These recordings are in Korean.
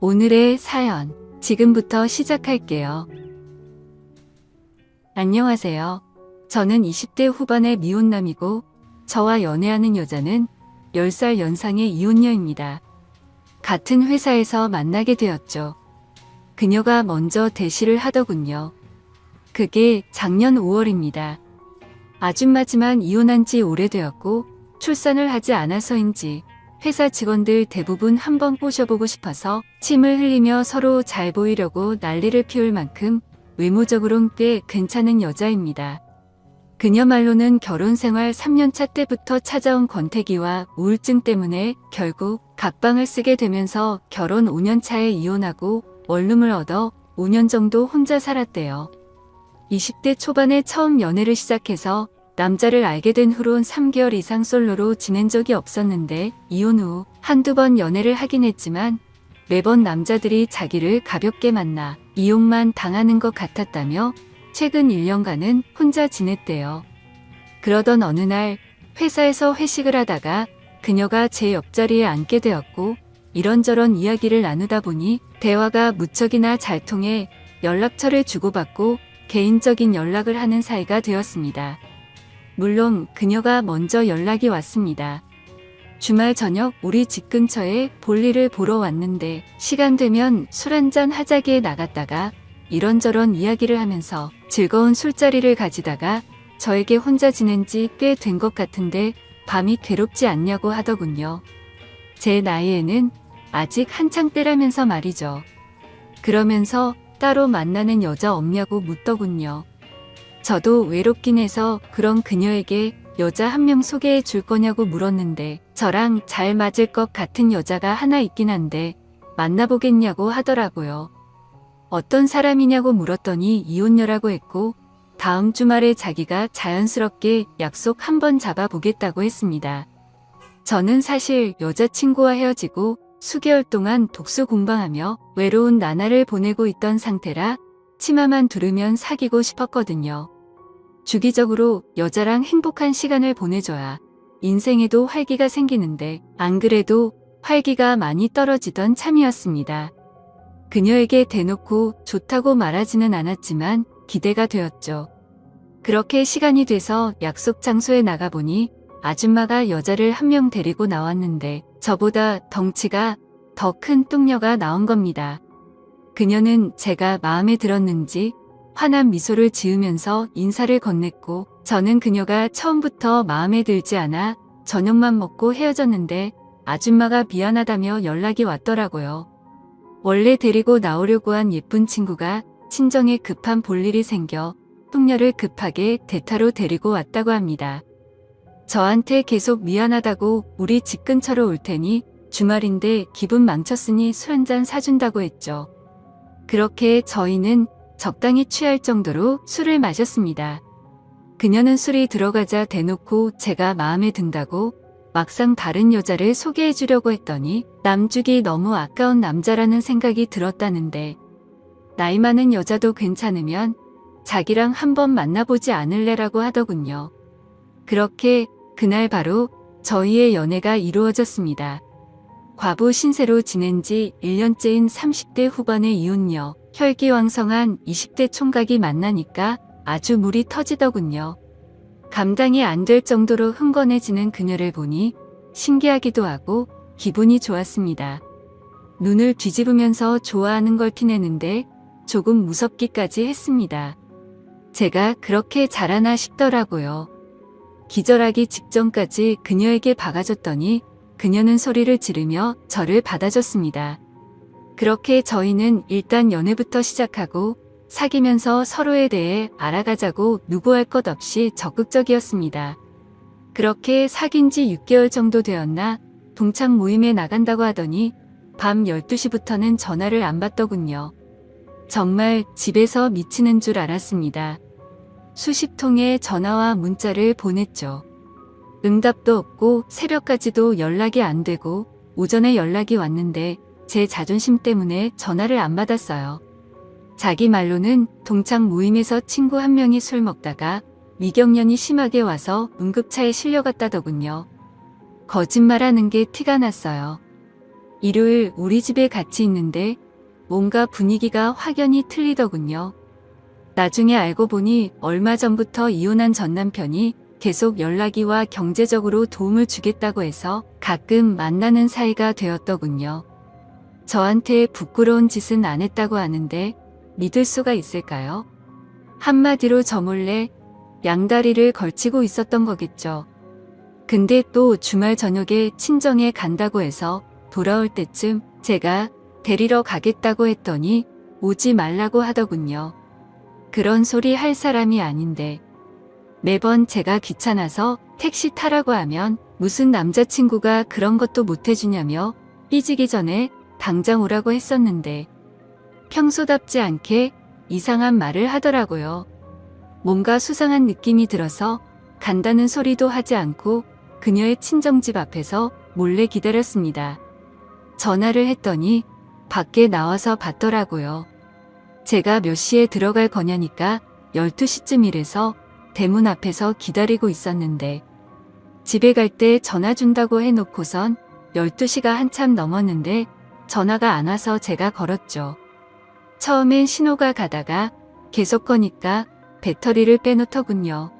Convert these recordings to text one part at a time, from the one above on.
오늘의 사연, 지금부터 시작할게요. 안녕하세요. 저는 20대 후반의 미혼남이고, 저와 연애하는 여자는 10살 연상의 이혼녀입니다. 같은 회사에서 만나게 되었죠. 그녀가 먼저 대시를 하더군요. 그게 작년 5월입니다. 아줌마지만 이혼한 지 오래되었고, 출산을 하지 않아서인지 회사 직원들 대부분 한번 꼬셔보고 싶어서 침을 흘리며 서로 잘 보이려고 난리를 피울 만큼 외모적으론 꽤 괜찮은 여자입니다. 그녀 말로는 결혼 생활 3년차 때부터 찾아온 권태기와 우울증 때문에 결국 각방을 쓰게 되면서 결혼 5년차에 이혼하고 원룸을 얻어 5년 정도 혼자 살았대요. 20대 초반에 처음 연애를 시작해서 남자를 알게 된 후론 3개월 이상 솔로로 지낸 적이 없었는데 이혼 후 한두 번 연애를 하긴 했지만 매번 남자들이 자기를 가볍게 만나 이용만 당하는 것 같았다며 최근 1년간은 혼자 지냈대요. 그러던 어느 날 회사에서 회식을 하다가 그녀가 제 옆자리에 앉게 되었고 이런저런 이야기를 나누다 보니 대화가 무척이나 잘 통해 연락처를 주고받고 개인적인 연락을 하는 사이가 되었습니다. 물론 그녀가 먼저 연락이 왔습니다. 주말 저녁 우리 집 근처에 볼일을 보러 왔는데 시간 되면 술 한잔 하자기에 나갔다가 이런저런 이야기를 하면서 즐거운 술자리를 가지다가 저에게 혼자 지낸 지 꽤 된 것 같은데 밤이 괴롭지 않냐고 하더군요. 제 나이에는 아직 한창 때라면서 말이죠. 그러면서 따로 만나는 여자 없냐고 묻더군요. 저도 외롭긴 해서 그런 그녀에게 여자 한 명 소개해 줄 거냐고 물었는데 저랑 잘 맞을 것 같은 여자가 하나 있긴 한데 만나보겠냐고 하더라고요. 어떤 사람이냐고 물었더니 이혼녀라고 했고 다음 주말에 자기가 자연스럽게 약속 한번 잡아보겠다고 했습니다. 저는 사실 여자친구와 헤어지고 수개월 동안 독서 공방하며 외로운 나날을 보내고 있던 상태라 치마만 두르면 사귀고 싶었거든요. 주기적으로 여자랑 행복한 시간을 보내줘야 인생에도 활기가 생기는데 안 그래도 활기가 많이 떨어지던 참이었습니다. 그녀에게 대놓고 좋다고 말하지는 않았지만 기대가 되었죠. 그렇게 시간이 돼서 약속 장소에 나가보니 아줌마가 여자를 한 명 데리고 나왔는데 저보다 덩치가 더 큰 뚱녀가 나온 겁니다. 그녀는 제가 마음에 들었는지 환한 미소를 지으면서 인사를 건넸고 저는 그녀가 처음부터 마음에 들지 않아 저녁만 먹고 헤어졌는데 아줌마가 미안하다며 연락이 왔더라고요. 원래 데리고 나오려고 한 예쁜 친구가 친정에 급한 볼일이 생겨 뚱녀를 급하게 대타로 데리고 왔다고 합니다. 저한테 계속 미안하다고 우리 집 근처로 올 테니 주말인데 기분 망쳤으니 술 한잔 사준다고 했죠. 그렇게 저희는 적당히 취할 정도로 술을 마셨습니다. 그녀는 술이 들어가자 대놓고 제가 마음에 든다고 막상 다른 여자를 소개해 주려고 했더니 남주기 너무 아까운 남자라는 생각이 들었다는데 나이 많은 여자도 괜찮으면 자기랑 한번 만나보지 않을래라고 하더군요. 그렇게 그날 바로 저희의 연애가 이루어졌습니다. 과부 신세로 지낸 지 1년째인 30대 후반의 이혼녀, 혈기왕성한 20대 총각이 만나니까 아주 물이 터지더군요. 감당이 안 될 정도로 흥건해지는 그녀를 보니 신기하기도 하고 기분이 좋았습니다. 눈을 뒤집으면서 좋아하는 걸 티내는데 조금 무섭기까지 했습니다. 제가 그렇게 잘하나 싶더라고요. 기절하기 직전까지 그녀에게 박아줬더니 그녀는 소리를 지르며 저를 받아줬습니다. 그렇게 저희는 일단 연애부터 시작하고 사귀면서 서로에 대해 알아가자고 누구할 것 없이 적극적이었습니다. 그렇게 사귄 지 6개월 정도 되었나 동창 모임에 나간다고 하더니 밤 12시부터는 전화를 안 받더군요. 정말 집에서 미치는 줄 알았습니다. 수십 통의 전화와 문자를 보냈죠. 응답도 없고 새벽까지도 연락이 안 되고 오전에 연락이 왔는데 제 자존심 때문에 전화를 안 받았어요. 자기 말로는 동창 모임에서 친구 한 명이 술 먹다가 미경련이 심하게 와서 응급차에 실려갔다더군요. 거짓말하는 게 티가 났어요. 일요일 우리 집에 같이 있는데 뭔가 분위기가 확연히 틀리더군요. 나중에 알고 보니 얼마 전부터 이혼한 전 남편이 계속 연락이와 경제적으로 도움을 주겠다고 해서 가끔 만나는 사이가 되었더군요. 저한테 부끄러운 짓은 안 했다고 하는데 믿을 수가 있을까요? 한마디로 저 몰래 양다리를 걸치고 있었던 거겠죠. 근데 또 주말 저녁에 친정에 간다고 해서 돌아올 때쯤 제가 데리러 가겠다고 했더니 오지 말라고 하더군요. 그런 소리 할 사람이 아닌데 매번 제가 귀찮아서 택시 타라고 하면 무슨 남자친구가 그런 것도 못 해주냐며 삐지기 전에 당장 오라고 했었는데 평소답지 않게 이상한 말을 하더라고요. 뭔가 수상한 느낌이 들어서 간다는 소리도 하지 않고 그녀의 친정집 앞에서 몰래 기다렸습니다. 전화를 했더니 밖에 나와서 받더라고요. 제가 몇 시에 들어갈 거냐니까 12시쯤이래서 대문 앞에서 기다리고 있었는데 집에 갈 때 전화 준다고 해놓고선 12시가 한참 넘었는데 전화가 안 와서 제가 걸었죠. 처음엔 신호가 가다가 계속 거니까 배터리를 빼놓더군요.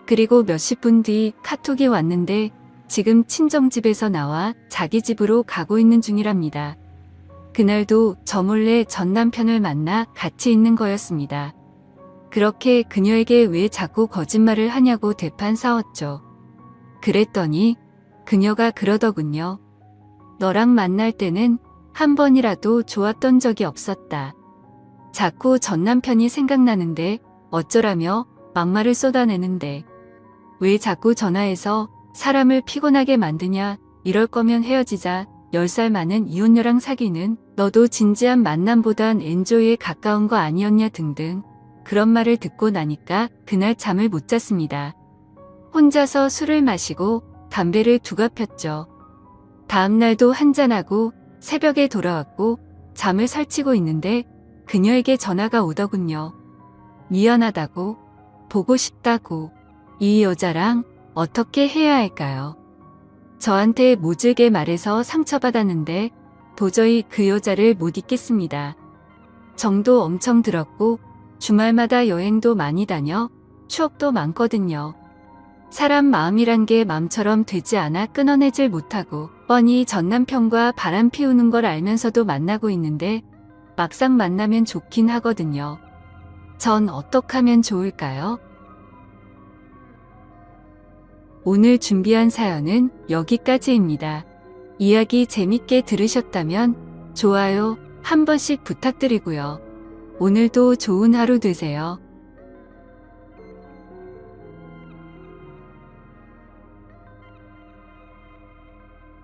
그리고 몇십 분 뒤 카톡이 왔는데 지금 친정집에서 나와 자기 집으로 가고 있는 중이랍니다. 그날도 저 몰래 전 남편을 만나 같이 있는 거였습니다. 그렇게 그녀에게 왜 자꾸 거짓말을 하냐고 대판 싸웠죠. 그랬더니 그녀가 그러더군요. 너랑 만날 때는 한 번이라도 좋았던 적이 없었다. 자꾸 전 남편이 생각나는데 어쩌라며 막말을 쏟아내는데 왜 자꾸 전화해서 사람을 피곤하게 만드냐. 이럴 거면 헤어지자. 10살 많은 이혼녀랑 사귀는 너도 진지한 만남보단 엔조이에 가까운 거 아니었냐 등등 그런 말을 듣고 나니까 그날 잠을 못 잤습니다. 혼자서 술을 마시고 담배를 두갑 폈죠. 다음날도 한잔하고 새벽에 돌아왔고 잠을 설치고 있는데 그녀에게 전화가 오더군요. 미안하다고, 보고 싶다고. 이 여자랑 어떻게 해야 할까요? 저한테 모질게 말해서 상처받았는데 도저히 그 여자를 못 잊겠습니다. 정도 엄청 들었고 주말마다 여행도 많이 다녀 추억도 많거든요. 사람 마음이란 게 맘처럼 되지 않아 끊어내질 못하고 뻔히 전 남편과 바람 피우는 걸 알면서도 만나고 있는데 막상 만나면 좋긴 하거든요. 전 어떻게 하면 좋을까요? 오늘 준비한 사연은 여기까지입니다. 이야기 재밌게 들으셨다면 좋아요 한 번씩 부탁드리고요. 오늘도 좋은 하루 되세요.